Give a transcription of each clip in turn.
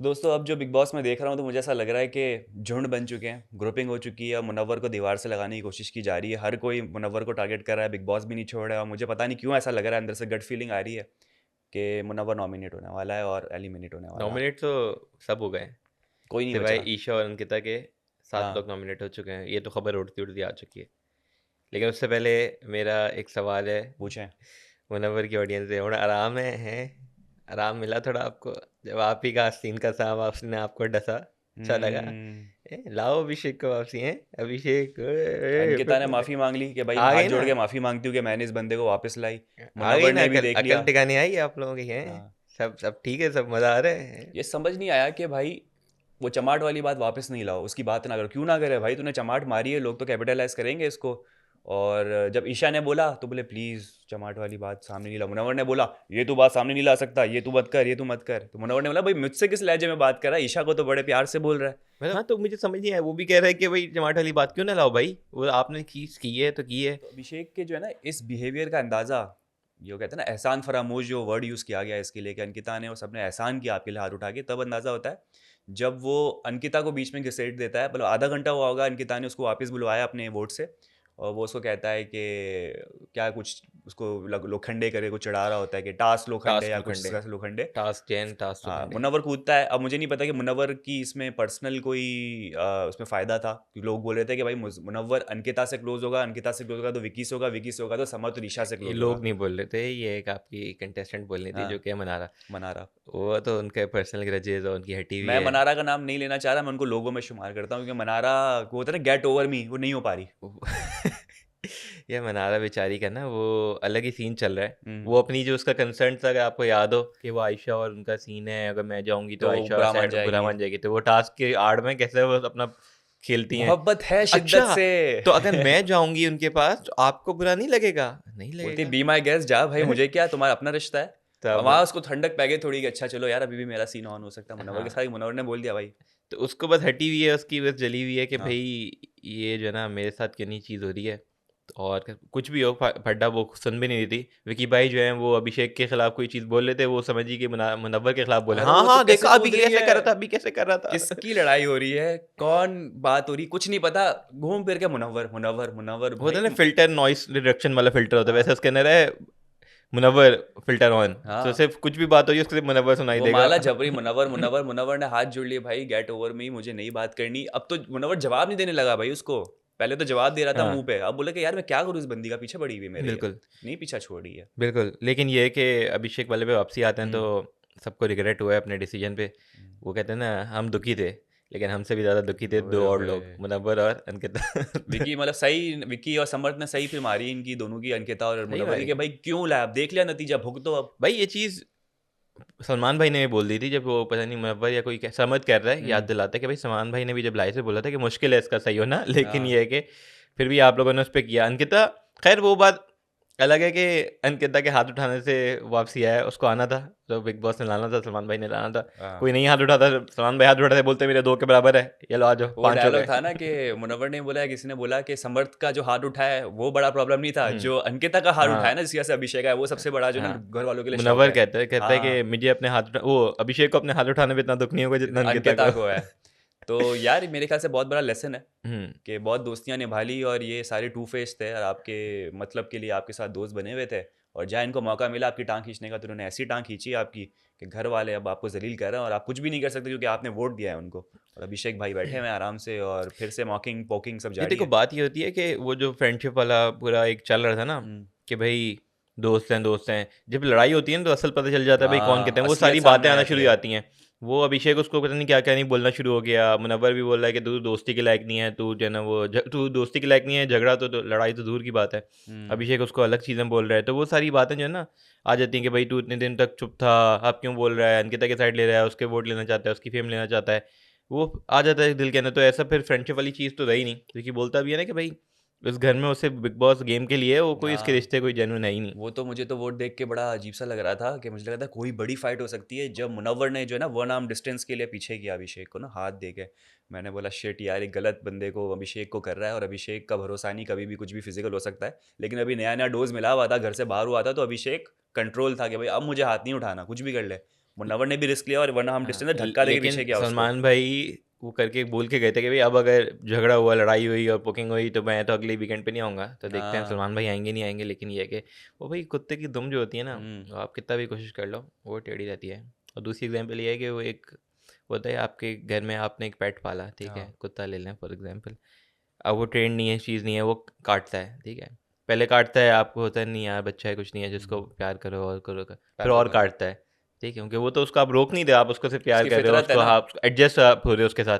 तो दोस्तों अब जो बिग बॉस में देख रहा हूँ तो मुझे ऐसा लग रहा है कि झुंड बन चुके हैं, ग्रुपिंग हो चुकी है। मुनव्वर को दीवार से लगाने की कोशिश की जा रही है, हर कोई मुनव्वर को टारगेट कर रहा है, बिग बॉस भी नहीं छोड़ रहा है। और मुझे पता नहीं क्यों ऐसा लग रहा है, अंदर से गट फीलिंग आ रही है कि मुनव्वर नॉमिनेट होने वाला है और एलिमिनेट होने वाला है। नॉमिनेट तो सब हो गए हैं, कोई नहीं सिवाय बचा। ईशा और अंकिता के। 7 हाँ, लोग नॉमिनेट हो चुके हैं, ये तो खबर उड़ती उड़ती आ चुकी है। लेकिन उससे पहले मेरा एक सवाल है पूछें। मुनव्वर की ऑडियंस से। थोड़ा आराम है आराम मिला थोड़ा आपको जब आप ही का आस्तीन का सांप आपने आपको डसा? अच्छा लगा? हम्म। लाओ अभिषेक को वापसी है। अभिषेक अंकिता ने माफ़ी मांग ली कि भाई मैं आ हाथ गई जोड़ ना, के माफ़ी मांगती हूँ कि मैंने इस बंदे को वापस लाई। आ गई मुनव्वर ना ने भी अकल, देख अकल लिया। टिकाने आई आप लोगों की है। हाँ, सब सब ठीक है, सब मजा आ रहा है। ये समझ नहीं आया कि भाई वो चमाट वाली बात वापस नहीं लाओ, उसकी बात ना करो। क्यों ना करे भाई, तूने चमाट मारी है, लोग तो कैपिटलाइज करेंगे इसको। और जब ईशा ने बोला तो बोले प्लीज़ चमाट वाली बात सामने नहीं ला। मुनव्वर ने बोला ये तू बात सामने नहीं ला सकता, ये तू मत कर, ये तू मत कर। तो मुनव्वर ने बोला भाई मुझसे किस लहजे में बात कर रहा है, ईशा को तो बड़े प्यार से बोल रहा है। मतलब हाँ, तो मुझे समझ नहीं आया, वो भी कह रहा है कि भाई टमाटर वाली बात क्यों ना लाओ भाई, वो आपने चीज की है तो की है। तो अभिषेक के जो है ना इस बिहेवियर का अंदाज़ा, जो कहते हैं ना एहसान फरामोश, जो वर्ड यूज़ किया गया है इसके लिए कि अंकिता ने और सबने एहसान किया आपके लिए हाथ उठा के, तब अंदाज़ा होता है जब वो अंकिता को बीच में घसीट देता है। मतलब आधा घंटा हुआ होगा, अंकिता ने उसको वापस बुलवाया अपने वोट से, और वो उसको कहता है कि क्या कुछ उसको लोखंडे करके कुछ चढ़ा रहा होता है कि टास्क लोखंडे टास्क या कुछ लोखंडे, इसका लोखंडे। टास्क चैन, टास्क हाँ, लोखंडे। मुनव्वर कूदता है। अब मुझे नहीं पता कि मुनव्वर की इसमें पर्सनल कोई उसमें फ़ायदा था, क्योंकि लोग बोल रहे थे कि भाई मुनव्वर अंकिता से क्लोज होगा, अंकिता से क्लोज होगा तो विकी से होगा, विकी से होगा तो समर तो ऋषा से ये क्लोज लोग होगा। नहीं बोल रहे थे, ये एक आपकी कंटेस्टेंट बोल रही थी हाँ, जो क्या मना रहा। मनारा। वो तो उनके पर्सनल ग्रजेज और उनकी हटी हुई मैं है। मनारा का नाम नहीं लेना चाह रहा, मैं उनको लोगों में शुमार करता हूँ, क्योंकि मनारा को होता है ना गेट ओवर मी, वो नहीं हो पा रही। ये मनारा बेचारी का ना वो अलग ही सीन चल रहा है। हम्म। वो अपनी जो उसका कंसर्न था, अगर आपको याद हो कि वो आयशा और उनका सीन है, अगर मैं जाऊंगी तो तो आयशा बुरा मान सैड बुरा जाएगी। मान जाएगी, तो वो टास्क के आड़ में कैसे वो अपना खेलती हैं। मोहब्बत है शिद्दत अच्छा, से। तो अगर मैं जाऊंगी उनके पास तो आपको बुरा नहीं लगेगा? नहीं बोलती लगेगा। बी माई गेस्ट, जा भाई, मुझे क्या, तुम्हारा अपना रिश्ता है। और तब वहाँ उसको ठंडक पै गई थोड़ी कि अच्छा चलो यार, अभी भी मेरा सीन ऑन हो सकता है मुनव्वर के हाँ, साथ। मुनव्वर ने बोल दिया भाई। तो उसको बस हटी हुई है, उसकी बस जली हुई है कि हाँ, भाई ये जो है ना मेरे साथ क्यों नहीं चीज़ हो रही है। और कुछ भी हो, फड्डा वो सुन भी नहीं रही थी। विकी भाई जो है वो अभिषेक के खिलाफ कोई चीज़ बोल रहे थे, वो समझी कि मुनव्वर के खिलाफ बोले। अरे हाँ वो तो हाँ, कैसे देखा अभी कूद रही कैसे है, कर रहा था, अभी कैसे कर रहा था। किसकी लड़ाई हो रही है, कौन बात हो रही, कुछ नहीं पता। घूम फिर के मुनव्वर मुनव्वर मुनव्वर होता है भाई। ना फिल्टर, नॉइस रिडक्शन वाला फिल्टर होता है, हाँ। वैसे उसके अंदर है मुनव्वर फिल्टर ऑन। तो हाँ, सिर्फ कुछ भी बात हो रही है उसके सिर्फ मुनव्वर सुनाई वो देगा। माला जबरी मुनव्वर मुनव्वर मुनव्वर ने हाथ जोड़ लिए भाई, गेट ओवर मी, मुझे नहीं बात करनी। अब तो मुनव्वर जवाब नहीं देने लगा भाई उसको। पहले तो जवाब दे रहा था हाँ, मुंह पे, अब बोले कि यार मैं क्या करूँ, इस बंदी का पीछे पड़ी हुई है मेरे ये, बिल्कुल नहीं पीछा छोड़ रही है। बिल्कुल। लेकिन ये है कि अभिषेक वाले पे वापसी आते हैं तो हम्म। सबको रिग्रेट हुआ है अपने डिसीजन पे। वो कहते हैं ना, हम दुखी थे, लेकिन हमसे भी ज़्यादा दुखी थे ओए दो और होए। लोग, मुनव्वर और अंकिता। विकी मतलब सही, विकी और समर्थ ने सही फिर मारी इनकी दोनों की, अंकिता और सही मुनव्वर की, मारी कि भाई क्यों लाया, अब देख लिया नतीजा, भुगतो अब। भाई। ये चीज़ सलमान भाई ने भी बोल दी थी, जब वो पता नहीं मुनव्वर या कोई समझ कर रहा है, याद हम्म। दिलाता है कि भाई सलमान भाई ने भी जब लाई से बोला था कि मुश्किल है इसका सही होना। लेकिन हाँ। ये है कि फिर भी आप लोगों ने उस पर किया। अंकिता, खैर वो बात अलग है कि अंकिता के हाथ उठाने से वापसी आया, उसको आना था, तो बिग बॉस ने लाना था, सलमान भाई ने लाना था। हाँ, कोई नहीं हाथ उठाता, सलमान भाई हाथ उठाते बोलते मेरे 2 के बराबर है, ये लो आ जाओ वो 5 हो डायलॉग गए। था ना कि मुनव्वर ने बोला है, किसी ने बोला कि समर्थ का जो हाथ उठाया है वो बड़ा प्रॉब्लम नहीं था, हम्म, जो अंकिता का हाथ हाँ उठाया ना जिसकी वजह से अभिषेक है, वो सबसे बड़ा जो ना हाँ। घर वालों के लिए शौक मुनव्वर है। कहता है हाँ, कि मुझे अपने वो अभिषेक को अपने हाथ उठाने पे इतना दुख नहीं होगा जितना अंकिता अंकिता को। को है। तो यार मेरे ख्याल से बहुत बड़ा लेसन है हम्म। कि बहुत दोस्तियां निभा ली, और ये सारे टू फेस थे और आपके मतलब के लिए आपके साथ दोस्त बने हुए थे। और जहाँ इनको मौका मिला आपकी टांग खींचने का, तो उन्होंने ऐसी टांग खींची आपकी कि घर वाले अब आपको जलील कर रहे हैं और आप कुछ भी नहीं कर सकते, क्योंकि आपने वोट दिया है उनको। और अभिषेक भाई बैठे हुए हैं आराम से, और फिर से मॉकिंग पोकिंग सब ये जारी देखो है। बात ये होती है कि वो जो फ्रेंडशिप वाला पूरा एक चल रहा था ना, हम्म। कि भाई दोस्त हैं, जब लड़ाई होती है ना तो असल पता चल जाता है भाई कौन हाँ, कितने हैं, वो असलियत सारी सामने बातें आ आना जाती शुरू हो है। जाती हैं। वो अभिषेक उसको पता नहीं क्या क्या नहीं बोलना शुरू हो गया, मुनव्वर भी बोल रहा है कि तू दोस्ती के लायक नहीं है, तू जो है ना तू दोस्ती के लायक नहीं है, झगड़ा तो लड़ाई तो दूर की बात है। हम्म। अभिषेक उसको अलग चीज़ें बोल रहा है, तो वो सारी बातें जो है ना आ जाती हैं कि भाई तू इतने दिन तक चुप था, अब क्यों बोल रहा है, अंकिता के साइड ले रहा है, उसके वोट लेना चाहता है, उसकी फेम लेना चाहता है। वो आ जाता है दिल के अंदर। तो ऐसा फिर फ्रेंडशिप वाली चीज़ तो रही नहीं, क्योंकि बोलता भी है ना कि भाई इस घर में उसे बिग बॉस गेम के लिए, वो कोई इसके हाँ, रिश्ते कोई जेन्युइन है ही नहीं। वो तो मुझे तो वोट देख के बड़ा अजीब सा लग रहा था कि मुझे लगा था कोई बड़ी फाइट हो सकती है, जब मुनव्वर ने जो है ना 1 आर्म डिस्टेंस के लिए पीछे किया अभिषेक को ना हाथ दे के। मैंने बोला शिट यार, एक गलत बंदे को अभिषेक को कर रहा है, और अभिषेक का भरोसा नहीं, कभी भी कुछ भी फिजिकल हो सकता है। लेकिन अभी नया नया डोज मिला हुआ था, घर से बाहर हुआ था, तो अभिषेक कंट्रोल था कि भाई अब मुझे हाथ नहीं उठाना, कुछ भी कर ले। मुनव्वर ने भी रिस्क लिया और वरना हम डिस्टेंस धक्का देके लेकिन पीछे किया उसको। सलमान भाई वो करके बोल के गए थे कि भाई अब अगर झगड़ा हुआ, लड़ाई हुई और पुकिंग हुई तो मैं तो अगले वीकेंड पे नहीं आऊँगा। तो देखते हैं हाँ। सलमान भाई आएंगे नहीं आएंगे, लेकिन ये है कि वो भाई कुत्ते की दुम जो होती है ना, वो आप कितना भी कोशिश कर लो वो टेढ़ी रहती है। और दूसरी एग्जाम्पल ये है कि वो एक होता है आपके घर में आपने एक पेट पाला, ठीक है, हाँ। कुत्ता ले लें फॉर एग्जाम्पल। अब वो ट्रेंड नहीं है, चीज़ नहीं है, वो काटता है, ठीक है, पहले काटता है, आपको होता है नहीं यार बच्चा है कुछ नहीं है, जिसको प्यार करो और करो फिर प्यार और करता है। काटता है, ठीक है, क्योंकि वो तो उसको आप रोक नहीं दे, आप उसको सिर्फ प्यार उसकी कर रहे हो, फितरत है उसको ना। आप एडजस्ट आप हो रहे हो उसके साथ।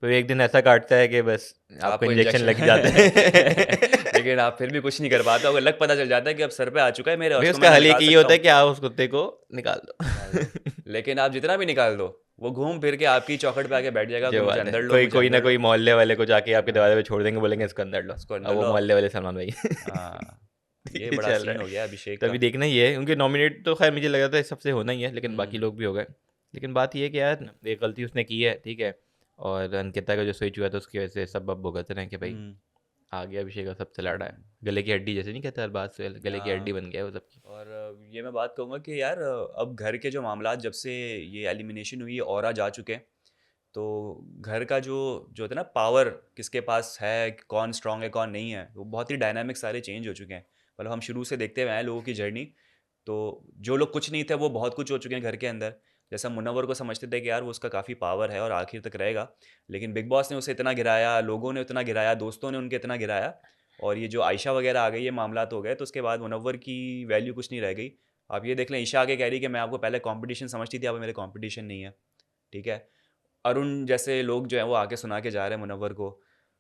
फिर एक दिन ऐसा काटता है कि बस आपको आपको इंजेक्शन इंजेक्शन लग जाते हैं। लेकिन आप फिर भी कुछ नहीं कर पाते, आपको लग पता चल जाता है कि अब सर पे आ चुका है मेरे, भाई उसको उसका मैं हल एक निकाल ही सकता होता है हूँ, कि आप उस कुत्ते को निकाल निकाल दो। दो। लेकिन आप जितना भी निकाल दो, वो घूम फिर के आपकी चौखट पे आके बैठ जाएगा कि जो मुझे बात है, अंदर लो, कोई मुझे कोई ना अंदर कोई लो। मोहल्ले वाले को जाके आपके हाँ, दरवाजे पे छोड़ देंगे, बोलेंगे इसको अंदर लो। इसको अब अंदर वो लो। मोहल्ले वाले सलमान भाई। हाँ, ये ये बड़ा चल रहा सीन हो है। गया अभिषेक तो का। अभी देखना ये है, उनके नॉमिनेट तो खैर मुझे लगा था सबसे होना ही है, लेकिन बाकी हम्म। लोग भी हो गए। लेकिन बात ये है कि यार एक गलती उसने की है, ठीक है, और अंकिता का जो स्विच हुआ था उसकी वजह से सब अब भुगत रहे हैं कि भाई हम्म। आ गया अभिषेक का सबसे लड़ा है, हम्म। गले की हड्डी जैसे नहीं कहते हर बात से, गले की हड्डी हाँ। बन गया है वो सबकी। और ये मैं बात कहूँगा कि यार अब घर के जो मामलात जब से ये एलिमिनेशन हुई और आ जा चुके हैं, तो घर का जो जो होता है ना पावर, किसके पास है, कौन स्ट्रांग है कौन नहीं है, वो बहुत ही डायनामिक सारे चेंज हो चुके हैं। मतलब हम शुरू से देखते हुए हैं लोगों की जर्नी। तो जो लोग कुछ नहीं थे वो बहुत कुछ हो चुके हैं घर के अंदर। जैसा मुनव्वर को समझते थे कि यार वो उसका काफ़ी पावर है और आखिर तक रहेगा, लेकिन बिग बॉस ने उसे इतना गिराया, लोगों ने उतना गिराया, दोस्तों ने उनके इतना गिराया, और ये जो आयशा वगैरह आ गई, ये मामला तो हो गए, तो उसके बाद मुनव्वर की वैल्यू कुछ नहीं रह गई। आप ये देख लें, ईशा आके कह रही कि मैं आपको पहले कंपटीशन समझती थी, अब मेरे कंपटीशन नहीं है, ठीक है। अरुण जैसे लोग जो हैं वो आके सुना के जा रहे हैं मुनव्वर को।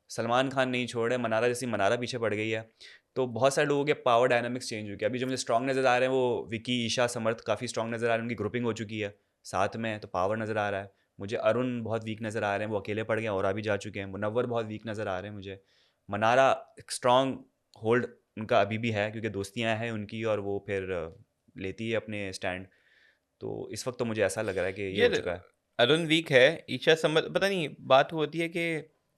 सलमान खान नहीं छोड़ रहे, मनारा जैसी मनारा पीछे पड़ गई है। तो बहुत सारे लोगों के पावर डायनामिक्स चेंज हो गए। अभी जो मुझे स्ट्रॉन्ग नज़र आ रहे हैं वो विकी, ईशा, समर्थ काफ़ी स्ट्रॉन्ग नज़र आ रहे हैं, उनकी ग्रुपिंग हो चुकी है साथ में, तो पावर नज़र आ रहा है। मुझे अरुण बहुत वीक नज़र आ रहे हैं, वो अकेले पड़ गए और आ भी जा चुके हैं। मुनव्वर बहुत वीक नज़र आ रहे हैं मुझे। मनारा एक स्ट्रॉन्ग होल्ड उनका अभी भी है, क्योंकि दोस्तियाँ हैं उनकी और वो फिर लेती है अपने स्टैंड। तो इस वक्त तो मुझे ऐसा लग रहा है कि ये हो यार चुका है, अरुण वीक है, ईशा समझ पता नहीं, बात वो होती है कि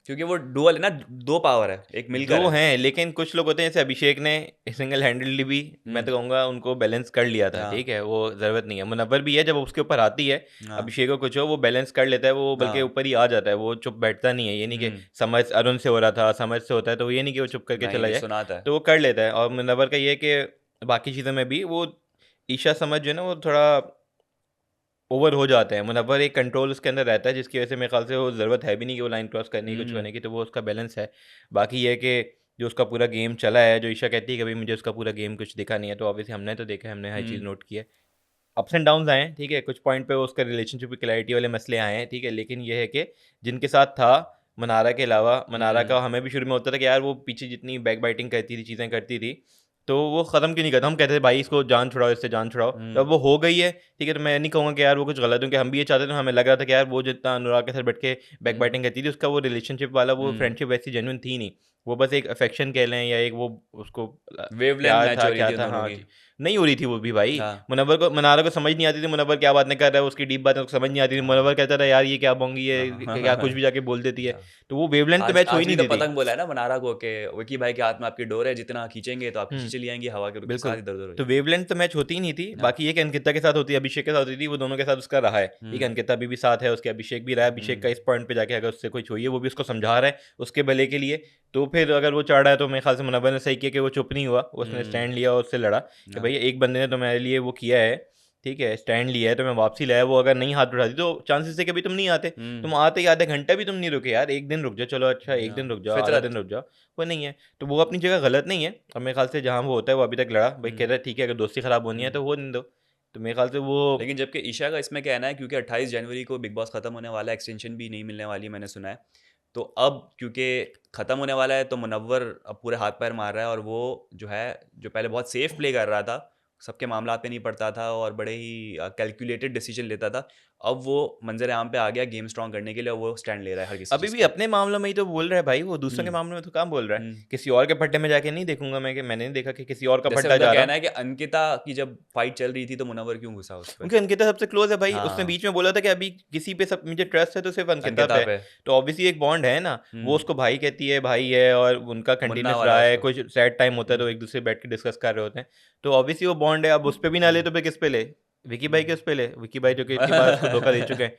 क्योंकि वो डुअल है ना, दो पावर है, एक दो मिलकर है। हैं, लेकिन कुछ लोग होते हैं जैसे अभिषेक ने सिंगल हैंडलली भी, मैं हम्म। तो कहूँगा उनको बैलेंस कर लिया था, हाँ। ठीक है, वो ज़रूरत नहीं है। मुनव्वर भी है, जब उसके ऊपर आती है हाँ। अभिषेक को कुछ हो, वो बैलेंस कर लेता है, वो बल्कि हाँ। ऊपर ही आ जाता है, वो चुप बैठता नहीं है। ये नहीं कि हम्म। समझ अरुण से हो रहा था, समझ से होता है तो ये नहीं कि वो चुप करके नहीं चला नहीं, जाए, सुनाता है। तो वो कर लेता है। और मुनव्वर का ये है कि बाकी चीज़ों में भी वो ईशा समझ जो है ना वो थोड़ा ओवर हो जाता है। मुनव्वर एक कंट्रोल उसके अंदर रहता है, जिसकी वजह से मेरे ख्याल से वो ज़रूरत है भी नहीं कि वो लाइन क्रॉस करने की, कुछ हम्म। करने की, तो वो उसका बैलेंस है। बाकी ये है कि जो उसका पूरा गेम चला है, जो ईशा कहती है कि भाई मुझे उसका पूरा गेम कुछ दिखा नहीं है, तो ऑब्वियसली हमने तो देखा है, हमने हर चीज़ हम्म। नोट की है। अप्स एंड डाउन्स आए हैं, ठीक है, कुछ पॉइंट पे उसका रिलेशनशिप की क्लैरिटी वाले मसले आए हैं, ठीक है, लेकिन ये है कि जिनके साथ था मनारा के अलावा, मनारा का हमें भी शुरू में होता था कि यार वो पीछे जितनी बैक बाइटिंग करती थी, चीज़ें करती थी, तो वो ख़त्म क्यों नहीं करता। हम कहते थे भाई इसको जान छुड़ाओ, इससे जान छुड़ाओ, तो अब वो हो गई है, ठीक है, तो मैं नहीं कहूँगा कि यार वो कुछ गलत है, क्योंकि हम भी ये चाहते थे, हमें लग रहा था कि यार वो जितना अनुराग के साथ बैठ के बैक हम्म। बाइटिंग करती थी, उसका वो रिलेशनशिप वाला वो हम्म। फ्रेंडशिप वैसी जेन्युइन थी नहीं, वो बस एक अफेक्शन कह लें या एक वो उसको वेवलेंथ प्यार मैच था, हो रही क्या थी उन था, दोनों हाँ की। जी। नहीं हो रही थी वो भी भाई। हाँ। मुनव्वर को, मनारा को समझ नहीं आती थी मुनव्वर क्या बातें कर रहा है, उसकी डीप बातें उसको समझ नहीं आती थी। हाँ। मुनव्वर कहता था यार ये क्या बोंगी है, क्या कुछ हाँ। भी जाके बोल देती है। हाँ। तो वो वेवलेंथ तो आज मैच हो ही आज भी नहीं तो रही थी। पतंग बोला है ना मनारा को कि विकी भाई के हाथ में आपकी डोर है, जितना खींचेंगे तो आप खींची हुँ, चली आएंगी, हवा के साथ बिल्कुल। इधर उधर हो तो जाएंगी। वेवलेंथ तो मैच होती ही नहीं थी। हाँ। बाकी ये कि अंकिता के साथ होती है, अभिषेक के साथ होती थी, वो दोनों के साथ उसका रहा है। ठीक है, हम्म। अंकिता अभी भी साथ है उसके, अभिषेक भी रहा है। अभिषेक का हम्म। इस पॉइंट पे जाके अगर उससे कोई हुई है, वो भी उसको समझा रहा है उसके भले के लिए। तो फिर अगर वो चाह रहा है, तो मेरे ख्याल से मुनव्वर ने सही किया कि वो चुप नहीं हुआ, उसने हम्म। स्टैंड लिया और उससे लड़ा कि हाँ। भैया एक बंदे ने तुम्हारे लिए वो किया है, ठीक है, स्टैंड लिया है, तो मैं वापसी लाया। वो अगर नहीं हाथ उठाती तो चांसेस है कि अभी तुम नहीं आते, तुम आते ही आधे घंटा भी तुम नहीं रुके यार, एक दिन रुक जाओ, चलो अच्छा एक दिन हाँ, रुक जाओ, आधा दिन फितरत। रुक जाओ, वो नहीं है। तो वो अपनी जगह गलत नहीं है, और मेरे ख्याल से जहाँ वो होता है वो अभी तक लड़ा भाई, कह हम्म। रहा है ठीक है अगर दोस्ती खराब होनी है हम्म। तो वो नहीं दो। तो मेरे ख्याल से वो लेकिन जबकि ईशा का इसमें कहना है, क्योंकि 28 जनवरी को बिग बॉस खत्म होने वाला है, एक्सटेंशन भी नहीं मिलने वाली है मैंने सुना है, तो अब क्योंकि खत्म होने वाला है तो मुनव्वर अब पूरे हाथ पैर मार रहा है, और वो जो है, जो पहले बहुत सेफ प्ले कर रहा था, सबके मामला पे नहीं पड़ता था और बड़े ही कैलकुलेटेड डिसीजन लेता था, अब वो मंजर आम पे आ गया गेम स्ट्रॉन्ग करने के लिए, वो स्टैंड ले रहा है हर किसी अभी चीज़ भी पे। अपने मामलों में ही तो बोल रहा है भाई, वो दूसरों के हम्म। मामलों में तो कहाँ बोल रहा है। हम्म। किसी और के फट्टे में जाके नहीं देखूंगा मैं, कि मैंने नहीं देखा कि किसी और का जैसे फट्टा उनका जा रहा। कहना है कि अंकिता की जब फाइट चल रही थी तो मुनव्वर क्यों घुसा उस पर। क्योंकि अंकिता सबसे क्लोज है भाई, उसने हाँ। बीच में बोला था कि अभी किसी पे सब मुझे ट्रस्ट है तो सिर्फ अंकिता अंकिता पे। पे। तो ऑब्वियसली एक बॉन्ड है ना, वो उसको भाई कहती है, भाई है, और उनका मुन्ना कंटिन्यूस वाला रहा है, उसको। कुछ सैड टाइम होता है तो हम्म। एक दूसरे बैठ के डिस्कस कर रहे होते हैं। तो ऑब्वियसली वो बॉन्ड है, अब उस पे भी ना ले तो फिर किस पे ले। विकी भाई के उस पे ले, विकी भाई जो कि इतनी बार उसको धोखा दे चुके हैं,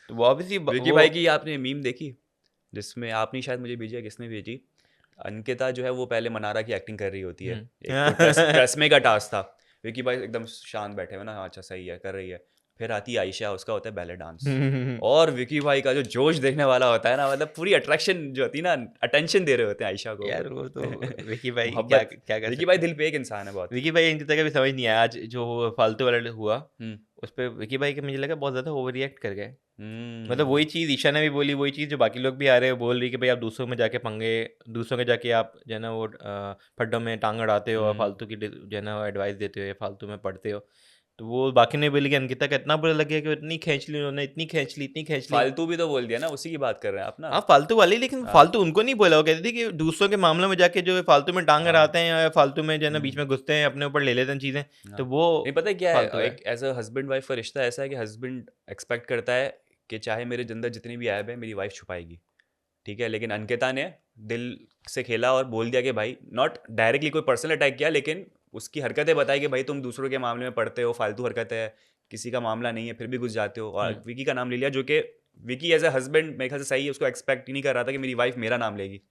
तो वो ऑब्वियसली विकी वो भाई की आपने मीम देखी जिसमें आपने शायद मुझे भेजी है, किसने भेजी, अंकिता जो है वो पहले मनारा की एक्टिंग कर रही होती है, एक कोई ट्रेस में का टास्क था, विकी भाई एकदम शांत बैठे हुए ना, हाँ, अच्छा सही है कर रही है, फिर आती है आयशा, उसका होता है बैले डांस, और विकी भाई का जो जोश देखने वाला होता है ना, मतलब पूरी अट्रैक्शन जो होती है ना, अटेंशन दे रहे होते हैं आयशा को। यार वो तो विकी भाई क्या मोहब्बत। क्या कर विकी भाई सकते हैं। दिल पे एक इंसान है बहुत। विकी भाई इनकी तरह भी समझ नहीं आया आज जो वो फालतू वाला हुआ, हम्म। उस पर विकी भाई के मुझे लगा बहुत ज़्यादा ओवर रिएक्ट कर गए। मतलब हम्म। वही चीज़ ईशा ने भी बोली, वही चीज़ जो बाकी लोग भी आ रहे हैं बोल रही कि भाई आप दूसरों में जाके पंगे, दूसरों के जाके आप जो है ना वो फड्डों में टांग अड़ाते हो और फालतू की जो है ना एडवाइस देते हो या फालतू में पढ़ते हो। तो वो बाकी ने बोली कि अंकिता का इतना बुरा लग गया कि वो इतनी खींच ली उन्होंने, इतनी खींच ली, इतनी खींच ली। फालतू भी तो बोल दिया ना, उसी की बात कर रहे हैं आप ना। हाँ फालतू वाली, लेकिन हाँ। फालतू उनको नहीं बोला, वो कहती थी कि दूसरों के मामलों में जाके जो फालतू में टांग हाँ। अड़ाते हैं या फालतू में जो है ना बीच हम्म। में घुसते हैं, अपने ऊपर ले लेते हैं चीज़ें, तो हाँ। वो नहीं पता है क्या फालतू है, है। एक एज अ हस्बैंड वाइफ का रिश्ता ऐसा है कि हस्बैंड एक्सपेक्ट करता है कि चाहे मेरे अंदर जितनी भी ऐब है मेरी वाइफ छुपाएगी, ठीक है, लेकिन अंकिता ने दिल से खेला और बोल दिया कि भाई, नॉट डायरेक्टली कोई पर्सनल अटैक किया, लेकिन उसकी हरकतें बताई कि भाई तुम दूसरों के मामले में पड़ते हो, फालतू हरकत है, किसी का मामला नहीं है फिर भी घुस जाते हो, और विकी का नाम ले लिया, जो कि विकी एज अ हस्बैंड मेरे ख्याल से सही है, उसको एक्सपेक्ट ही नहीं कर रहा था कि मेरी वाइफ मेरा नाम लेगी,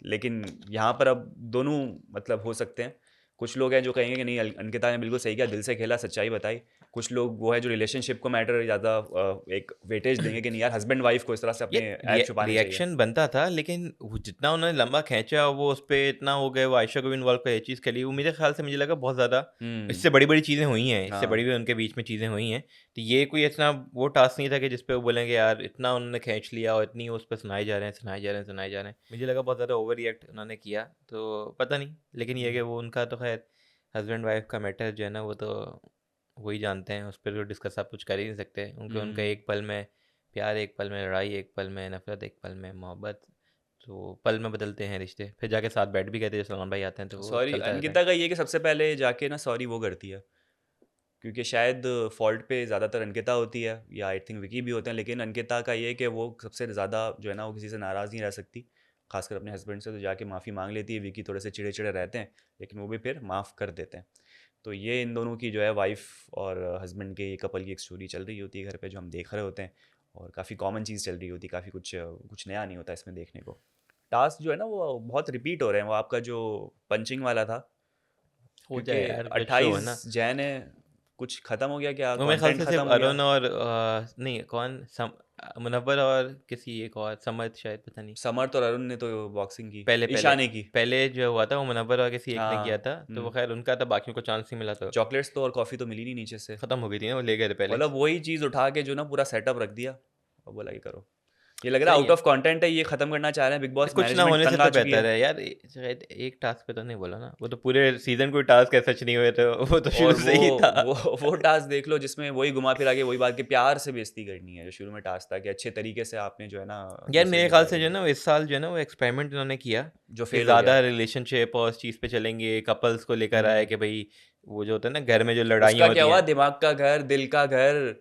लेकिन यहाँ पर अब दोनों मतलब हो सकते हैं। कुछ लोग हैं जो कहेंगे कि नहीं अंकिता ने बिल्कुल सही किया, दिल से खेला, सच्चाई बताई। कुछ लोग वो है जो रिलेशनशिप को मैटर ज़्यादा एक वेटेज देंगे कि नहीं यार, हस्बैंड वाइफ को इस तरह से अपने ऐप छुपाने चाहिए। रिएक्शन बनता था, लेकिन वो जितना उन्होंने लंबा खींचा वो उस पे इतना हो गया, वो आयशा को भी इन्वॉल्व कर ये चीज़ के लिए, वो मेरे ख्याल से मुझे लगा बहुत ज़्यादा इससे बड़ी बड़ी चीज़ें हुई हैं, इससे बड़ी हाँ। भी उनके बीच में चीज़ें हुई हैं। तो ये कोई इतना वो टास्क नहीं था कि जिसपे वो बोलेंगे यार इतना उन्होंने खींच लिया और इतनी उस पर सुनाए जा रहे हैं, सुनाए जा रहे हैं, सुनाए जा रहे हैं। मुझे लगा बहुत ज़्यादा ओवर रिएक्ट उन्होंने किया, तो पता नहीं, लेकिन ये कि वो उनका तो खैर हस्बैंड वाइफ का मैटर जो है ना वो तो वही जानते हैं, उस पर तो डिस्कस आप कुछ कर ही नहीं सकते, उनके उनका एक पल में प्यार, एक पल में लड़ाई, एक पल में नफरत, एक पल में मोहब्बत, तो पल में बदलते हैं रिश्ते, फिर जाके साथ बैठ भी कहते हैं, जब सलमान भाई आते हैं तो वो सॉरी चलता रहता है। अंकिता का ये कि सबसे पहले जाके ना सॉरी वो करती है, क्योंकि शायद फॉल्ट पे ज़्यादातर अंकिता होती है, या आई थिंक विकी भी होते हैं, लेकिन अंकिता का ये है कि वो सबसे ज़्यादा जो है ना वो किसी से नाराज़ नहीं रह सकती, खासकर अपने हस्बैंड से, तो जाके माफ़ी मांग लेती है। विकी थोड़े से चिड़े चिड़े रहते हैं, लेकिन वो भी फिर माफ़ कर देते हैं। तो ये इन दोनों की जो है वाइफ और हस्बैंड के कपल की एक स्टोरी चल रही होती है घर पे, जो हम देख रहे होते हैं, और काफ़ी कॉमन चीज़ चल रही होती है, काफ़ी कुछ नया नहीं होता इसमें देखने को। टास्क जो है ना वो बहुत रिपीट हो रहे हैं, वो आपका जो पंचिंग वाला था, हो क्योंकि जाए यार, कुछ तो है ना। 28 जैन है, कुछ ख़त्म हो गया क्या, वो मेरे ख्याल कंटेंट से सिर्फ ख़त्म हो गया? अरुण और नहीं कौन मुनव्वर और किसी एक और समर्थ शायद, पता नहीं। समर्थ और अरुण ने तो बॉक्सिंग की, पहले पहले ईशा ने की। पहले जो हुआ था वो मुनव्वर और किसी एक ने किया हाँ। था, तो वो खैर उनका था, बाकियों को चांस नहीं मिला, तो चॉकलेट्स तो और कॉफ़ी तो मिली नहीं नीचे से, खत्म हो गई थी ना, वो ले गए थे पहले। मतलब वही चीज़ उठा के जो ना पूरा सेटअप रख दिया और बोला कि करो। ये लग रहा है सही आउट है, ऑफ कंटेंट है, ये ख़त्म करना चाह रहे हैं, बिग बॉस कुछ ना मैनेजमेंट होने से तंग आ तो चुकी बेहतर है। है यार, शायद एक टास्क पे तो नहीं बोला ना, वो तो पूरे सीजन कोई टास्क ऐसा नहीं हुए थे, वो तो शुरू और से ही था। वो टास्क देख लो जिसमें वही घुमा फिरा के वही बात कि प्यार से बेइज्जती करनी है, जो शुरू में टास्क था कि अच्छे तरीके से आपने जो है ना यार दूसरे मेरे की ख्याल से बुराई जो है की, ना इस साल जो है ना वो एक्सपेरिमेंट इन्होंने किया जो कि फेल हो ज़्यादा गया। रिलेशनशिप और उस चीज़ पे चलेंगे, कपल्स को लेकर आए कि भाई वो जो होता है ना घर में जो लड़ाइयाँ उसका क्या होती हुआ, हैं। दिमाग का घर, दिल का घर,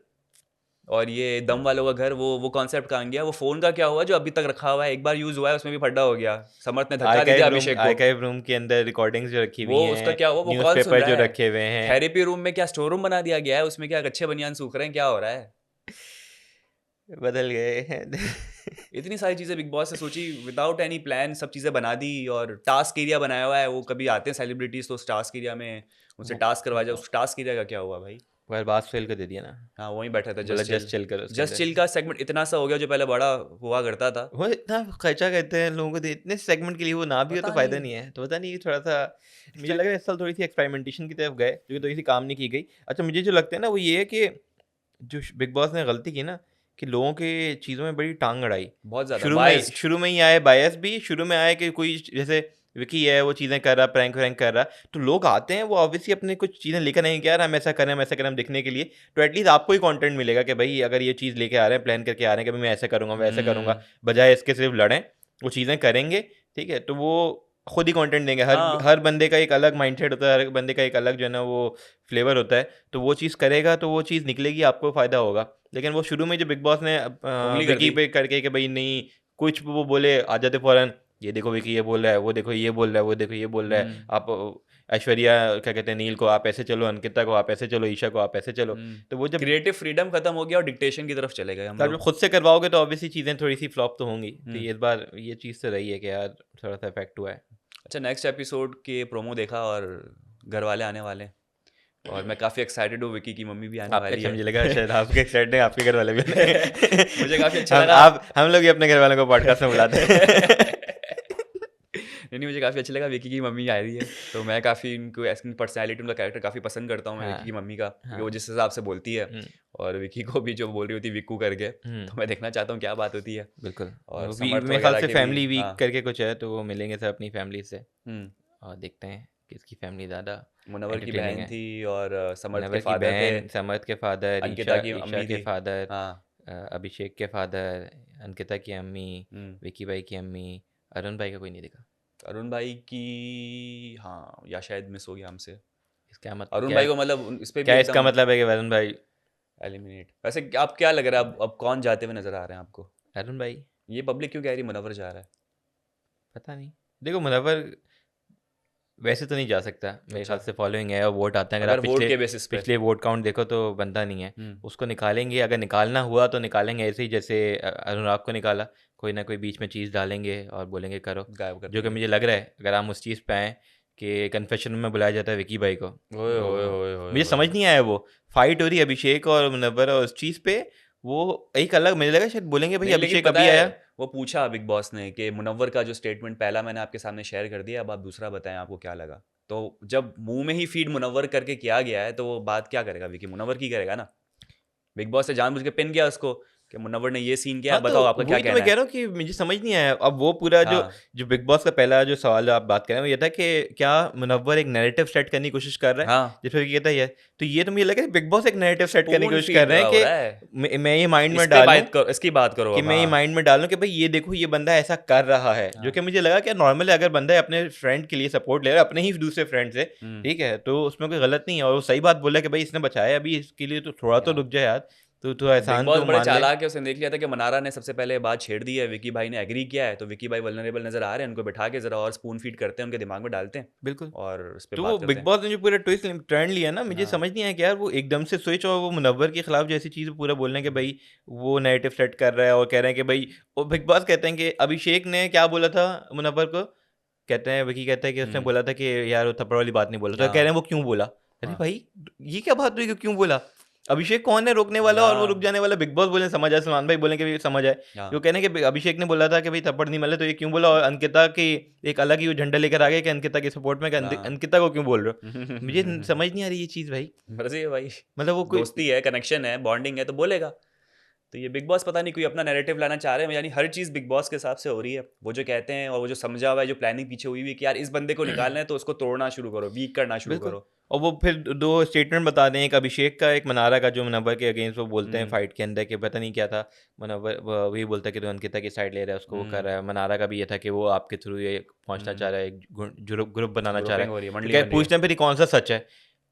और ये दम वालों का घर, वो कॉन्सेप्ट कहाँ गया? वो फोन का क्या हुआ जो अभी तक रखा हुआ है, एक बार यूज हुआ है उसमें भी फड्डा हो गया, समर्थ ने धक्का दे दिया अभिषेक को। आर्काइव रूम के अंदर रिकॉर्डिंग्स जो रखी हुई वो उसका हैं, क्या हुआ, वो कौन सुन न्यूज़पेपर रहा जो है? रखे हुए हैं। थेरेपी रूम में क्या स्टोर रूम बना दिया गया है, उसमें क्या अच्छे बनियान सूख रहे हैं, क्या हो रहा है? बदल गए हैं। इतनी सारी चीज़ें बिग बॉस ने सोची विदाउट एनी प्लान, सब चीज़ें बना दी, और टास्क एरिया बनाया हुआ है, वो कभी आते हैं सेलिब्रिटीज तो उस टास्क एरिया में उनसे टास्क करवा जाए, उस टास्क एरिया का क्या हुआ भाई? वह बात फेल कर दे दिया ना, हाँ वहीं बैठा था बोला जस्ट जस्ट चिल। चिल करो उसके जस्ट अंदर। चिल का सेगमेंट इतना सा हो गया जो पहले बड़ा हुआ करता था। वो इतना खर्चा करते हैं लोगों को इतने सेगमेंट के लिए, वो ना भी हो तो पता फायदा नहीं नहीं है, तो पता नहीं थोड़ा सा मुझे लग रहा है इस साल थोड़ी सी एक्सपेरिमेंटेशन की तरफ गए, जो कि थोड़ी सी काम नहीं की गई। अच्छा मुझे जो लगता है ना वो ये है कि जो बिग बॉस ने गलती की ना कि लोगों के चीज़ों में बड़ी टांग अड़ाई। बहुत ज़्यादा बायस्ड। शुरू में ही आए बायस भी, शुरू में आए कि कोई जैसे विकी है वो चीज़ें कर रहा, प्रैंक वैंक कर रहा, तो लोग आते हैं वो ऑब्वियसली अपने कुछ चीज़ें लेकर नहीं, कि यार हम ऐसा करें, हम ऐसा करें, हम दिखने के लिए, तो एटलीस्ट आपको ही कंटेंट मिलेगा कि भाई अगर ये चीज़ लेके आ रहे हैं, प्लान करके आ रहे हैं कि भाई मैं ऐसा करूँगा, मैं ऐसा करूँगा, बजाय इसके सिर्फ लड़ें, वो चीज़ें करेंगे, ठीक है, तो वो खुद ही कंटेंट देंगे। हाँ। हर बंदे का एक अलग माइंडसेट होता है, हर बंदे का एक अलग जो है ना वो फ्लेवर होता है, तो वो चीज़ करेगा तो वो चीज़ निकलेगी, आपको फ़ायदा होगा। लेकिन वो शुरू में जो बिग बॉस ने उंगली कर विकी दी। पे करके कि भाई नहीं, कुछ भी वो बोले आ जाते फ़ौरन, ये देखो विकी ये बोल रहा है, वो देखो ये बोल रहा है, वो देखो ये बोल रहा है, आप ऐश्वर्या क्या कहते हैं नील को आप ऐसे चलो, अंकिता को आप ऐसे चलो, ईशा को आप ऐसे चलो। तो वो जब क्रिएटिव फ्रीडम खत्म हो गया और डिक्टेशन की तरफ चले गए हम जब लोग। खुद से करवाओगे तो ऑब्वियसली चीज़ें थोड़ी सी फ्लॉप तो होंगी। तो ये इस बार ये चीज़ तो रही है कि यार थोड़ा सा इफेक्ट हुआ है। अच्छा, नेक्स्ट एपिसोड के प्रोमो देखा और घर वाले आने वाले हैं और मैं काफ़ी एक्साइटेड हूँ, विकी की मम्मी भी आने आपका वाली अच्छा है। मुझे लगा शायद आपके एक्साइटेड नहीं, आपके घर वाले भी नहीं। मुझे काफ़ी अच्छा लगा। हम लोग ही अपने घर वालों को पॉडकास्ट में बुलाते हैं। नहीं, मुझे काफ़ी अच्छा लगा, विकी की मम्मी आ रही है, तो मैं काफ़ी इनको ऐसी पर्सनैलिटी, उनका कैरेक्टर काफ़ी पसंद करता हूँ मैं विकी की मम्मी का, क्योंकि वो जिस हिसाब से बोलती है और विकी को भी जो बोल रही होती है विक्कू करके, तो मैं देखना चाहता हूँ क्या बात होती है। बिल्कुल। और मेरे समर्थ ख्याल वगैरह से के फैमिली भी। वीक हाँ। करके कुछ है, तो वो मिलेंगे सब अपनी फैमिली से हम्म। और देखते हैं किसकी फैमिली ज़्यादा मुनव्वर की एंटरटेनिंग बहन है। थी और समर्थ के मुनव्वर की फादर थे, बहन, समर्थ के फादर, अंकिता की ईशा अम्मी के थी। फादर, हाँ। अभिषेक के फादर, अंकिता की अम्मी, हम्म। विकी भाई की अम्मी, अरुण भाई का कोई नहीं दिखा। अरुण भाई की, हाँ, या शायद मिस हो गया हमसे। इसका मतलब अरुण क्या भाई है? को मतलब इस पे भी क्या इसका एकदम मतलब है कि अरुण भाई? एलिमिनेट। वैसे आप क्या लग रहा है, अब कौन जाते हुए नजर आ रहे हैं आपको? अरुण भाई ये पब्लिक क्यों कह रही है मुनव्वर जा रहा है? पता नहीं। देखो मुनव्वर वैसे तो नहीं जा सकता मेरे ख्याल अच्छा, से, फॉलोइंग है और वोट आते हैं। अगर अगर आप वोट पिछले के बेसिस पे। पिछले वोट काउंट देखो तो बनता नहीं है। हम्म। उसको निकालेंगे, अगर निकालना हुआ तो निकालेंगे ऐसे ही जैसे अनुराग को निकाला, कोई ना कोई बीच में चीज़ डालेंगे और बोलेंगे करो। गायब कर जो कि देंगे। मुझे लग रहा है अगर हम उस चीज़ पे आएँ कि कन्फेशन में बुलाया जाता है विकी भाई को, ओए ओए तो ओए ओए मुझे ओए। समझ नहीं आया। वो फाइट हो रही है अभिषेक और मुनव्वर और उस चीज़ पे, वो एक अलग मुझे लगा शायद बोलेंगे भाई नहीं, लेकिन अभिषेक पता अभी आया। है, वो पूछा बिग बॉस ने कि मुनव्वर का जो स्टेटमेंट पहला मैंने आपके सामने शेयर कर दिया, अब आप दूसरा बताएं आपको क्या लगा। तो जब मुंह में ही फीड मुनव्वर करके किया गया है, तो वो बात क्या करेगा विकी? मुनव्वर की करेगा ना। बिग बॉस ने जानबूझ के पिन किया उसको कि मुनव्वर ने ये सीन किया, हाँ, अब तो बताओ आपका क्या वही तो मैं कहना कह है। रहा हूँ कि मुझे समझ नहीं आया। अब वो पूरा जो हाँ। जो बिग बॉस का पहला जो सवाल आप बात कर रहे हैं वो ये था कि क्या मुनव्वर एक नैरेटिव सेट करने की कोशिश कर रहा है, हाँ, जिसमें ये कहता है तो ये तो मुझे लगा बिग बॉस एक नैरेटिव सेट करने की स्पून कोशिश कर फीड रहे हैं हो कि रहा है। मैं ये माइंड इस में पे डालूं बात करो, इसकी बात करो कि अब। मैं ये हाँ। माइंड में डालूं कि भाई ये देखो ये बंदा ऐसा कर रहा है, जो हाँ। कि मुझे लगा कि नॉर्मली अगर बंदा अपने फ्रेंड के लिए सपोर्ट ले रहा है अपने ही दूसरे फ्रेंड से, हम्म। ठीक है, तो उसमें कोई गलत नहीं है और वो सही बात बोला कि भाई इसने बचाया, अभी इसके लिए तो थोड़ा तो हाँ। रुक जाए यार, तो बिग एहसान बॉस तो बड़े मान ले। चालाक है, उसने देख लिया था कि मनारा ने सबसे पहले बात छेड़ दी है, विकी भाई ने एग्री किया है, तो विकी भाई वल्नरेबल नजर आ रहे हैं, उनको बिठा के जरा और स्पून फीड करते हैं, उनके दिमाग में डालते हैं बिल्कुल। और उस पर तो वो बात करते बिग हैं। बॉस ने जो पूरा ट्विस्ट टर्न लिया ना, मुझे हाँ। समझ नहीं आया कि यार वो एकदम से स्विच और वो मुनव्वर के खिलाफ जैसी चीज़ पूरा बोलने के भाई वो नैरेटिव सेट कर रहा है और कह रहे हैं कि भाई, वो बिग बॉस कहते हैं कि अभिषेक ने क्या बोला था मुनव्वर को, कहते हैं विकी कहता है कि उसने हम्म। बोला था कि यार वो थप्पड़ वाली बात नहीं बोला, तो कह रहे हैं हाँ। वो क्यों बोला। अरे हाँ। भाई ये क्या बात हुई कि क्यों बोला? अभिषेक कौन है रोकने वाला और वो रुक हाँ। जाने वाला? बिग बॉस बोले समझ आए, सलमान भाई बोले कि भी समझ आए। हाँ। जो कहने कि अभिषेक ने बोला था कि भाई थप्पड़ नहीं मिले, तो ये क्यों बोला? और अंकिता की एक अलग ही वो झंडा लेकर आ गया कि अंकिता के सपोर्ट में, कि हाँ। अंकिता को क्यों बोल रहे हो? मुझे समझ नहीं आ रही ये चीज़ भाई। मर्जी है भाई, मतलब वो कोई दोस्ती है, कनेक्शन है, बॉन्डिंग है, तो बोलेगा। तो ये बिग बॉस पता नहीं कोई अपना नैरेटिव लाना चाह रहे हैं, यानी हर चीज़ बिग बॉस के हिसाब से हो रही है। वो जो कहते हैं और वो जो समझा हुआ है, जो प्लानिंग पीछे हुई हुई है कि यार इस बंदे को निकालना है तो उसको तोड़ना शुरू करो, वीक करना शुरू बिल्कुल। करो। और वो फिर 2 स्टेटमेंट बता दें, एक अभिषेक का, एक मनारा का, जो मुनव्वर के अगेंस्ट वो बोलते हैं हम्म। फाइट के अंदर कि पता नहीं क्या था। मुनव्वर वही बोलता है कि तू अंकिता की साइड ले रहा है, उसको वो कर रहा है। मनारा का भी ये था कि वो आपके थ्रू ये पहुंचना चाह रहा है, एक ग्रुप बनाना चाह रहा ग्रुपिंग हो है। रही है, तो मंडली क्या बन रही है। पूछते हैं फिर ये कौन सा सच है?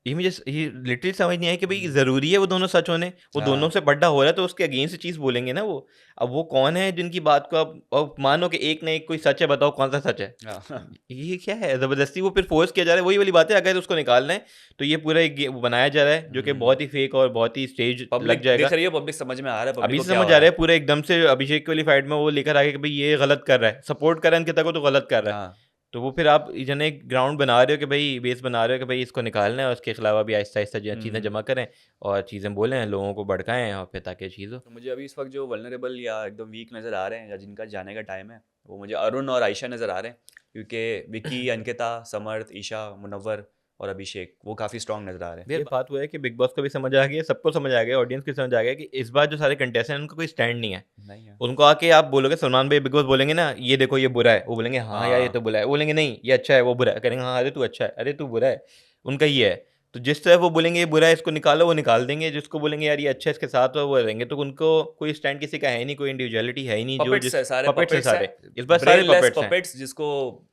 ये लिटरली समझ नहीं आया कि भाई ज़रूरी है वो दोनों सच होने? वो दोनों हाँ। से बड्डा हो रहा है तो उसके अगेंस्ट चीज़ बोलेंगे ना वो। अब वो कौन है जिनकी बात को अब मानो कि एक ना एक कोई सच है, बताओ कौन सा सच है? हाँ। ये क्या है? ज़बरदस्ती वो फिर फोर्स किया जा रहा है, वही वाली बात है। अगर उसको निकालना है तो ये पूरा एक वो बनाया जा रहा है जो कि बहुत ही फेक और बहुत ही स्टेज लग पब्लिक जाएगा। दिख रही है, पब्लिक समझ में आ रहा है, पब्लिक अभी को से क्या समझ हो आ रहा रहा है है। पूरा एकदम से अभिषेक वाली फाइट में वो लेकर आ गया कि भाई ये गलत कर रहा है, सपोर्ट कर रहा है अंकिता को तो गलत कर रहा है। हाँ। तो वो फिर आप जन एक ग्राउंड बना रहे हो कि भाई बेस बना रहे हो कि भाई इसको निकालना है और उसके खिलाफ अभी आहिस्ता आहिस्ता चीज़ें जमा करें और चीज़ें बोलें, लोगों को भड़काएं और फिर ताकि चीज़ हो। तो मुझे अभी इस वक्त जो वल्नरेबल या एकदम वीक नज़र आ रहे हैं या जिनका जाने का टाइम है, वो मुझे अरुण और आयशा नज़र आ रहे हैं, क्योंकि विकी, अंकिता, समर्थ, ईशा, मुनव्वर और अभिषेक वो काफ़ी स्ट्रॉन्ग नज़र आ रहे हैं। ये बात हुआ है कि बिग बॉस को भी समझ आ गया, सबको समझ आ गया, ऑडियंस को समझ आ गया कि इस बार जो सारे कंटेस्टेंट हैं उनका कोई स्टैंड नहीं है। नहीं है। उनको आके आप बोलोगे, सलमान भाई बिग बॉस बोलेंगे ना ये देखो ये बुरा है, वो बोलेंगे हाँ यार ये तो बुरा है, वो बोलेंगे नहीं ये अच्छा है, वो बुरा है, करेंगे हाँ अरे तू अच्छा है, अरे तू बुरा है। उनका ये है। तो जिस तरह वो बोलेंगे ये बुरा है इसको निकालो, वो निकाल देंगे। जिसको बोलेंगे यार ये अच्छा है इसके साथ हो, वो रहेंगे। तो उनको कोई स्टैंड किसी का है नहीं, कोई इंडिविजुअलिटी है ही नहीं। जो पपेट्स जिस है सारे, पपेट्स हैं पपेट्स सारे, है, इस बार सारे ब्रेनलेस पपेट्स हैं। पपेट्स जिसको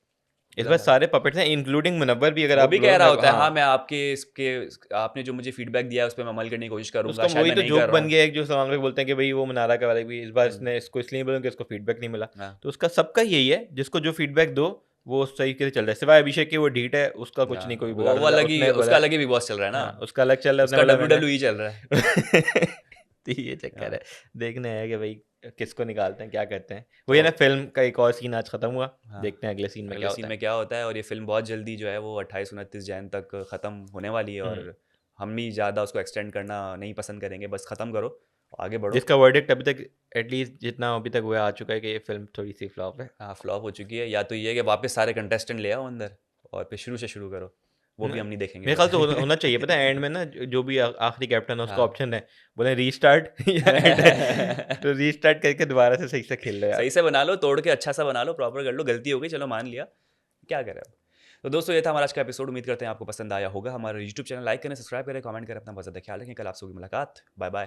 इस बार सारे पपेट्स हैं इंक्लूडिंग मुनव्वर भी। अगर वो आप भी कह रहा होता है हाँ हाँ, मैं आपके इसके आपने जो मुझे फीडबैक दिया है उस पर मैं अमल करने की कोशिश करूंगा, उसका शायद वही मैं तो नहीं जोक कर रहा बन हूँ। गया है जो सलमान भाई बोलते हैं कि भाई वो मनारा का वाला भी इस बार हम्म। इसने इसको इसलिए बोला कि इसको फीडबैक नहीं मिला। हाँ। तो उसका सबका यही है, जिसको जो फीडबैक दो वो उस तरीके से चल रहा है, सिवाय अभिषेक की वो ढीठ है, उसका कुछ हाँ, नहीं कोई वो बिगाड़ वो सकता, अलग ही, उसने उसका बोला अलग ही बिग बॉस चल रहा है हाँ, ना, उसका अलग चल रहा है, उसने उसका बोला मैंने WWE चल रहा है। तो ये चक्कर हाँ है, देखने है कि भाई किसको निकालते हैं, क्या करते हैं। वही है ना, तो फिल्म का एक और सीन आज खत्म हुआ, हाँ, देखते हैं अगले सीन में अगले क्या सीन होता में है। क्या होता है, और ये फिल्म बहुत जल्दी जो है वो 28-29 जैन तक ख़त्म होने वाली है, हम्म। और हम भी ज़्यादा उसको एक्सटेंड करना नहीं पसंद करेंगे, बस ख़त्म करो, आगे बढ़ो। जिसका वर्डिक्ट अभी तक एटलीस्ट जितना अभी तक हुआ आ चुका है कि ये फिल्म थोड़ी सी फ्लॉप है। हाँ, फ्लॉप हो चुकी है, या तो ये है कि वापस सारे कंटेस्टेंट ले आओ अंदर और फिर शुरू से शुरू करो, वो भी न- हम नहीं देखेंगे मेरे ख्याल से होना फिर। होना चाहिए, पता है एंड में ना जो भी आखिरी कैप्टन है उसका हाँ। ऑप्शन है, बोले रीस्टार्ट या एंड है, तो रीस्टार्ट करके दोबारा से सही से खेल लो यार। सही से बना लो, तोड़ के अच्छा सा बना लो, प्रॉपर कर लो, गलती हो गई चलो मान लिया, क्या करें अब। तो दोस्तों ये था हमारा आज का एपिसोड, उम्मीद करते हैं आपको पसंद आया होगा। हमारा यूट्यूब चैनल लाइक करें, सब्सक्राइब करें, कमेंट करें, अपना बहुत ज़्यादा ख्याल रखें। कल आपसे होगी मुलाकात, बाय बाय।